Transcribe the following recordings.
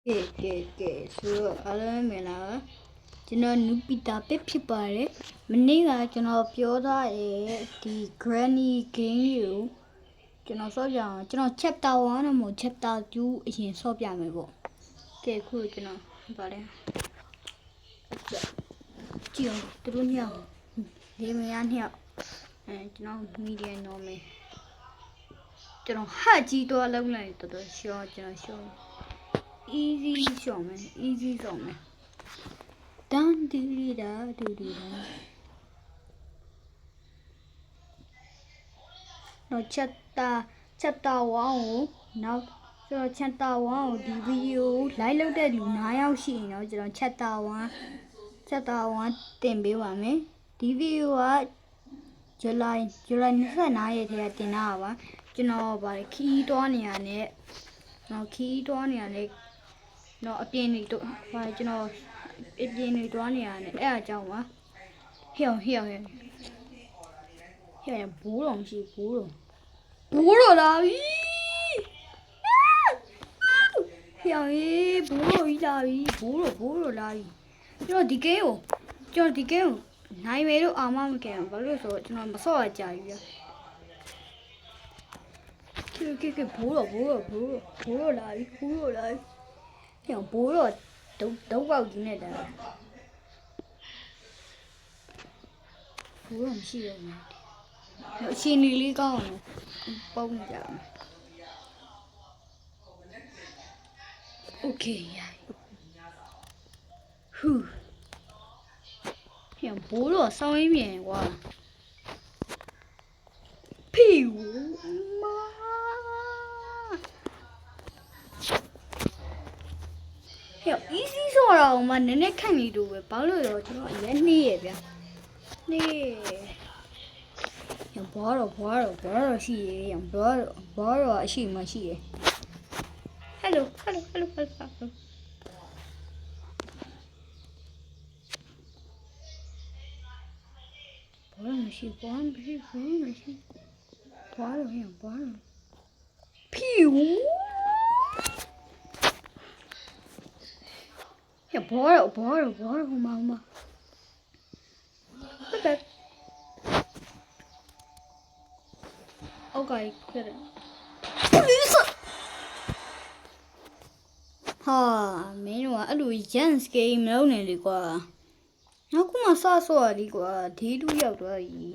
ကဲဆိုတော့အားလုံးမင်္ဂလာပါကျွန်တော်နူပီတာပစ်ဖြစ်ပါတယ်မနေ့ကကျွန်တော်ပြောထားတဲ့ဒီ Granny Game ကိုကျွန်တော်ဆော့ပြအောင်ကျွန်တော် chapter 1နဲ့မဟုတ် chapter 2အရင်ဆော့ပြမယ်ပေါ့ကဲခုကျွန်တော်ဗါလဲကြည့်အောင်သူတို့ညောင်းဒီမရညောင်းကျွန်တော် medium normal ကျွန်တော်ဟာကြီးတော့လုံးလိုက်တော်ရှော့ကျွန်တော်ရှော့easy ရှော့မယ် easy ဆော့မယ်တန်ဒီဒါဒီတော့ chapter 1ကိုနောက်ကျွန်တော် chapter 1ကိုဒီ video လိုက်လုပ်တဲ့လူ9ယောက်ရှိရင်တော့ကျွန်တော် chapter 1တင်ပေးပါမယ်ဒီ video က July 25ရက်ထဲကတင်တာပါကျွန်တော်ဗါခီးတွားနေရနဲ့တော့ခီးတွားနေရနဲ့တော့အပြင်တွေတို့ဗါကျွန်တော်အပြင်တွေတွားနေရနဲ့အဲ့အကြောင်းပါဟဲ့ဘိုးတော်မရှိဘိုးတော်လာပြီဟဲ့ဘိုးတော်ကြီးလာပြီဘိုးတော်လာပြီကျွန်တော်ဒီကိန်းကိုနိုင်မယ်လို့အာမမကင်ဘာလို့ဆိုတော့ကျွန်တော်မဆော့ရကြဘူးဗျာကဲဘိုးတော်လာပြီဟဲ့ဘိုးတော်ဒုတ်ပေါက်ကြီးနဲ့တာဘိုးတော်မရှိတော့ဘူးအချင်းလေးကောင်းအောင်ပုံးကြမယ်โอเคဟူးဘိုးတော်ဆောင်းရင်းမြန်ကွာဖီဝမာeasy ဆိုတော့မှနည်းနည်းခန့်နေတော့ပဲဘာလို့ရောကျွန်တော်အရင်နှေးရဗျာနှေးဘောတော့ရှိရဘောတော့အရှိမရှိရ hello ဘောမရှိဘောတော့ဖြူဘောတော့ဟိုမှာOkay, good. Ha, menu အဲ့လို Jens game မလုပ်နေလေကွာနောက်ခုမှစဆော့ရလေကွာဒီတူရောက်သွားပြီ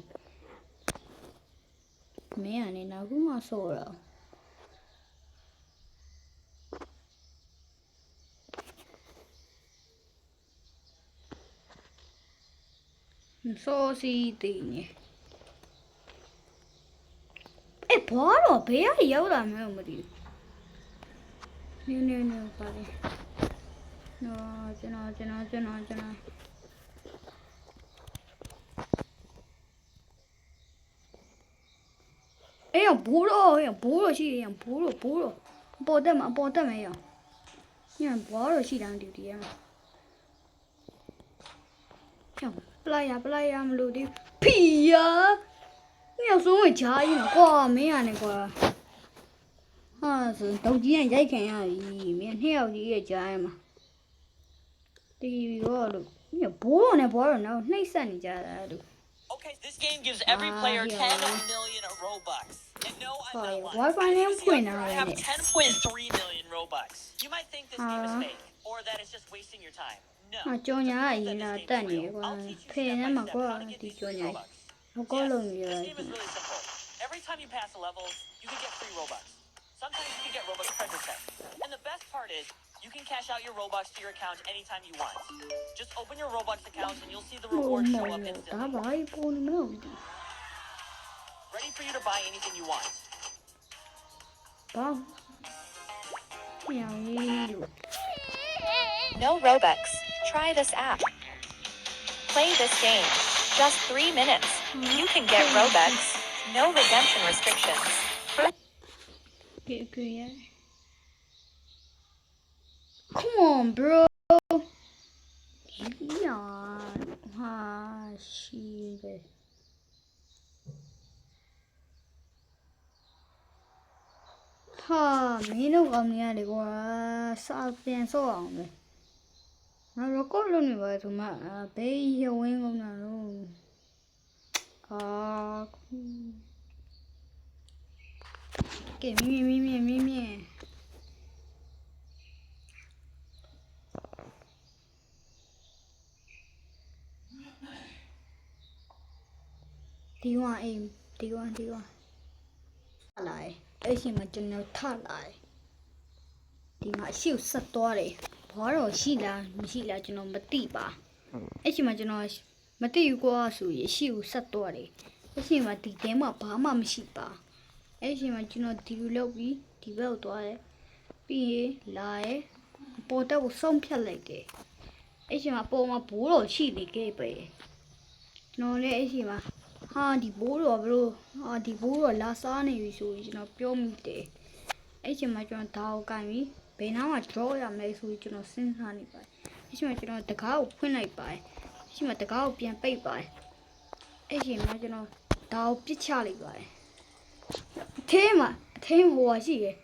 မင်းကနေနောက်ခုမှဆော့တာဆော့စီတင်နေဘောတော့ဘေးကရောက်လာမှမသိဘူးနင်းပါလေနော်ကျွန်တော်အေးဘိုးတော့ရှိရင်ဘိုးတော့ပေါ်တက်မယ်ရောညဘောတော့ရှိတယ်ဒီရမှာပလိုက်ရမလို့ဒီဖီယာညဆုံးဝချားရင်ကွာမင်းရတယ်ကွာဟာဆိုတောက်ကြီးကရိုက်ခံရပြီမင်းနှစ်ယောက်ကြီးရဲ့ကြားရမှာတီဗီရောလို့ညဘိုးတော်နောက်နှိမ့်ဆက်နေကြတာလို့ Okay, this game gives every player 10 million Robux. And no, I'm not lying. Wi-Fi name point now. I have 10.3 million Robux. You might think this game is fake or that it's just wasting your time. No. ကြောင်ညာအရင်လာတက်နေကွာဖေနဲ့မှာကွာဒီကြောင်ညာမကောလုံးရ This game is really simple. Every time you pass a level, you can get free Robux. Sometimes you can get Robux treasure chests. And the best part is, you can cash out your Robux to your account anytime you want. Just open your Robux account and you'll see the rewards show up instantly. Ready for you to buy anything you want. No Robux. Try this app. Play this game. Just 3 minutes. You can get Robux. No redemption restrictions. Okay. Come on, bro. Shit. Ha, mino kamya de kwa စာပြန်ဆော့အောင်ပဲငါ record လုပ်နေပါဆိုမှဘေးရဝင်းကုန်တာလို့ကဲမြင်ဒီဝအိမ်ဒီဝလာအဲ့ရှင်မကျွန်တော်ထလာဒီမှာရှေ့ဆက်သွားတယ်ဘာတော့ရှိလားမရှိလားကျွန်တော်မသိပါအဲ့ရှင်မကျွန်တော်မသိဘူးကွာဆိုရင်ရှေ့ကိုဆက်သွားတယ်အဲ့ရှင်မဒီတဲမှာဘာမှမရှိပါအဲ့ရှင်မကျွန်တော်ဒီလိုလုပ်ပြီးဒီဘက်ကိုသွားတယ်ပြီးရင်လာရဲ့ပေါ်တက်ကိုဆုံးဖြတ်လိုက်တယ်အဲ့ရှင်မပေါ်မှာဘိုးတော်ရှိနေခဲ့ပဲကျွန်တော်လည်းအဲ့ရှင်မဟာဒီဘိုးတော်ဘလို့ဒီဘိုးတော်လာစားနေပြီဆိုရင်ကျွန်တော်ပြောမိတယ်အဲ့ချိန်မှာကျွန်တော်ဒါကိုကန်ပြီးဘယ်နားမှာ draw ရမလဲဆိုပြီးကျွန်တော်စဉ်းစားနေပါတယ်အဲ့ချိန်မှာကျွန်တော်တကားကိုဖွင့်လိုက်ပါတယ်အဲ့ချိန်မှာတကားကိုပြန်ပိတ်ပါတယ်အဲ့ချိန်မှာကျွန်တော်ဒါကိုပြစ်ချလိုက်ပါတယ်အထင်းဟိုဟာရှိတယ်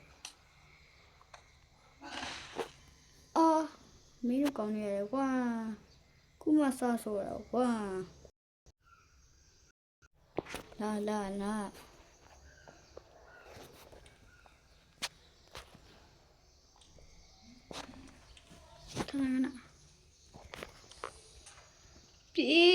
မင်းတို့ကောင်းနေရတယ်ကွာခုမှစားဆိုတော့ကွာလာခဏပြေ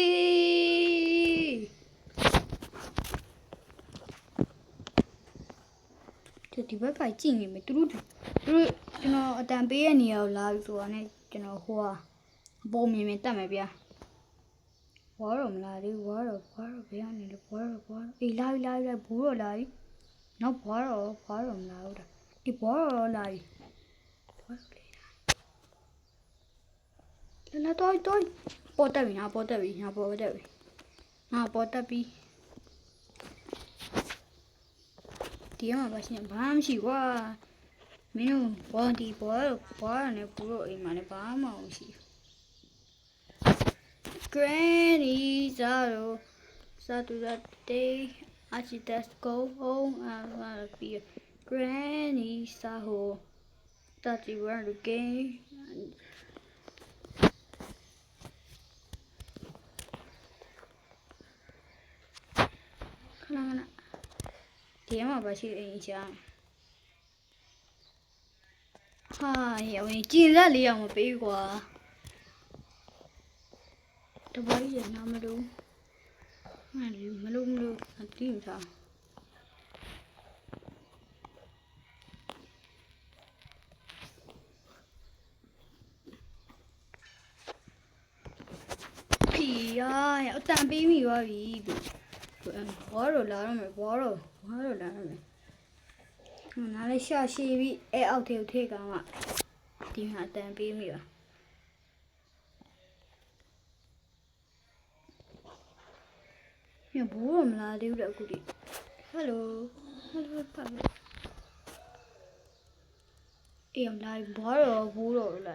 ဒီဘက်ကကြည့်နေမယ်သူတို့ကျွန်တော်အတန်ပေးရနေရလာပြီဆိုတာနဲ့ကျွန်တော်ဟိုဟာပုံမြင်တတ်မယ်ဗျာဘွားတော့မလာသေးဘူးဘွားတော့ဘယ်ကနေလဲဘွားတော့အေးလာဘူးတော့လာပြီနောက်ဘွားတော့မလာဘူးတာအေးဘွားတော့လာပြီလာတော့ပေါ်တက်ပြီငါပေါ်တက်ပြီဒီမှာဘာရှိဘာမှမရှိကွာမင်းတို့ဘောဒီဘွားနဲ့ဘူးတော့အိမ်မှာလည်းဘာမှမရှိဘူးGranny Zaro Saturday I just go home and wanna be a Granny Saho that you want to gameခဏဒီမှာပါရှိအိမ်ချာဟာရောင်ကျင်လက်လေးအောင်မပေးကွာတပွားကြီးနာမလို့မလို့အတိမထားဖီရအတန်ပေးမိပါပြီဘောတော့လာတော့မယ်ဘောတော့လာတော့မယ်နားလေးရှာရှိပြီးအဲအောက်ထဲကောင်ကဒီမှာအတန်ပေးမိပါညဘူတော့မလာသေးဘူးတဲ့အခုဒီဟယ်လိုပါအေးလာဘောတော့ဘူးတော့လာ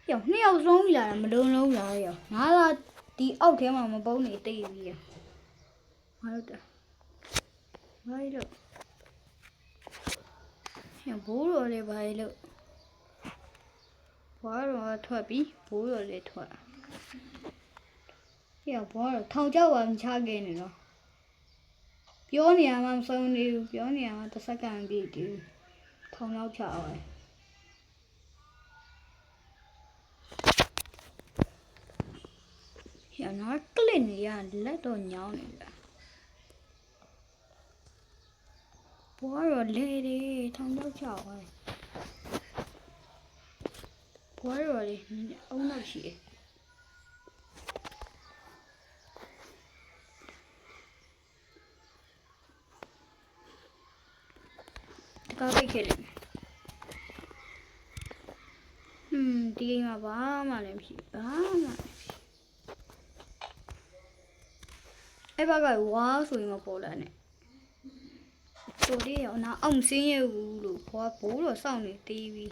ရောနှစ်ယောက်ဆုံးလာတာမလုံးလာရောငါကဒီအောက်ထဲမှာမပုံးနေတိတ်ပြီးရဟုတ်တယ်ဘာလို့ညဘူတော့လေဘာလို့ဘောတော့ထွက်ပြီးဘူတော့လေထွက်ပြောဘောတော့ထောင်ကြောက်ပါမချခဲ့နေတော့ပြောနေရမှမဆုံးနေဘူးပြောနေရမှတစ်စက္ကန့်ပြည့်တယ်ထောင်ရောက်ချအောင်ရနာကလစ်နေရလက်တော့ညောင်းနေတာဘောတော့လေထောင်ရောက်ချအောင်ဘောတော့လေအုံနောက်ရှိတယ်ကားပိတ်ခဲ့တယ်ဒီမှာဘာမှလည်းမရှိအဲ့ဘက်ကဝါဆိုရင်မပေါ်လာနဲ့ဆိုလေးရောနာအောင်စင်းရဘူးလို့ဘိုးတော့စောင့်နေသေးပြီ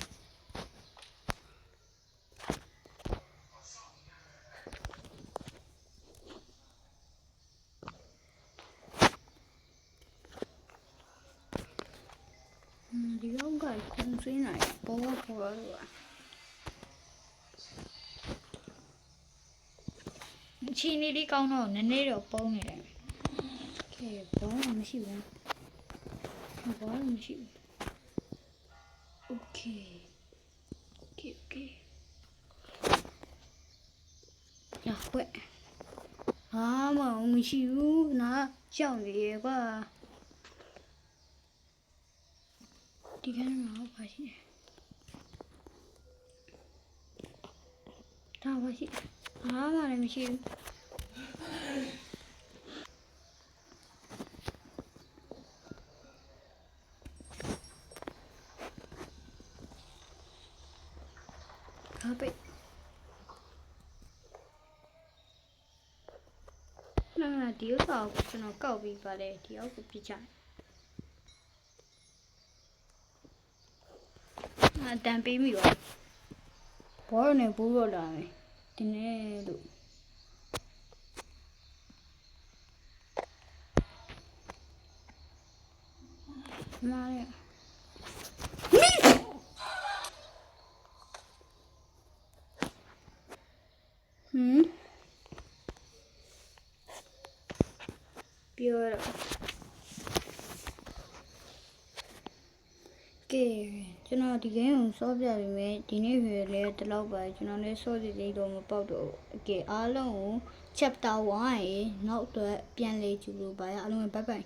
ဒီလောက်ကခုံစင်းနိုင်ပေါ်တော့ အခြေအနေလေးကောင်းတော့နည်းနည်းတော့ပုံးနေတယ်ကဲဘောင်းမရှိဘူးဘောင်းမရှိဘူးโอเคလာခွက်ဟာမမရှိဘူးနားကြောက်နေရကွာဒီကနေ့တော့ပါရှိတယ်ဒါပါရှိဟာမလည်းမရှိဘူးဟာပိတ်နာဒီဥစ္စာကိုကျွန်တော်ကောက်ပြီးပါလေဒီအောက်ကိုပြချင်တန်ပေးမိပါဘောရနဲ့ဘူးတော့လာမယ်ဒီနေ့လို့မာရပြောရကဲကျွန်တော်ဒီ game ကိုစောပြပြီမဲ့ဒီနေ့ရွေလဲတလောက်ပါကျွန်တော်လည်းစောစီသေးတော့မပေါက်တော့ကဲအားလုံးကို chapter 1ရေနောက်တော့ပြန်လေကြည့်လို့ပါရအားလုံးပဲ bye bye